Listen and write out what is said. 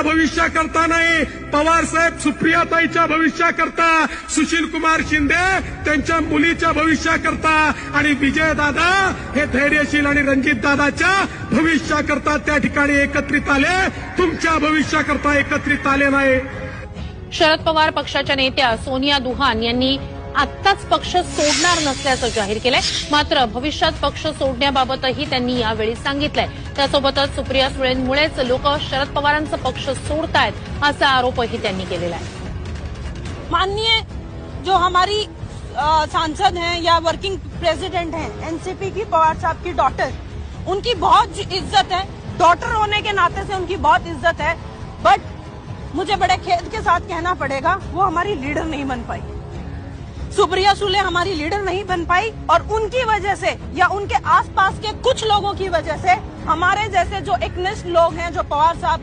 भविष्याकरता नाही, पवार साहेब सुप्रियाताईच्या भविष्याकरता, सुशील कुमार शिंदे त्यांच्या मुलीच्या भविष्याकरता आणि विजयदादा हे धैर्यशील आणि रणजितदादाच्या भविष्याकरता त्या ठिकाणी एकत्रित आले, तुमच्या भविष्याकरता एकत्रित आले नाही. शरद पवार पक्षाच्या नेत्या सोनिया दुहान यांनी आत्ताच पक्ष सोडणार नसल्याचं जाहीर केलंय. मात्र भविष्यात पक्ष सोडण्याबाबतही त्यांनी यावेळी सांगितलंय. त्यासोबतच सुप्रिया सुळेंमुळेच लोक शरद पवारांचा पक्ष सोडतायत असा आरोपही त्यांनी केलेला आहे. माननीय जो हमारी सांसद हैं या वर्किंग प्रेसिडेंट हैं एनसीपी की, पवार साहब की डॉटर, उनकी बहुत इज्जत है, डॉटर होने के नाते से उनकी बहुत इज्जत है. बट मुझे बड़े खेद के साथ कहना पड़ेगा वो हमारी लीडर नहीं बन पाई. सुप्रिया सुले हमारी लीडर नहीं बन पाई और उनकी वजह से या उनके आसपास के कुछ लोगों की वजह से हमारे जैसे जो एकनिष्ठ लोग हैं, जो पवार साहब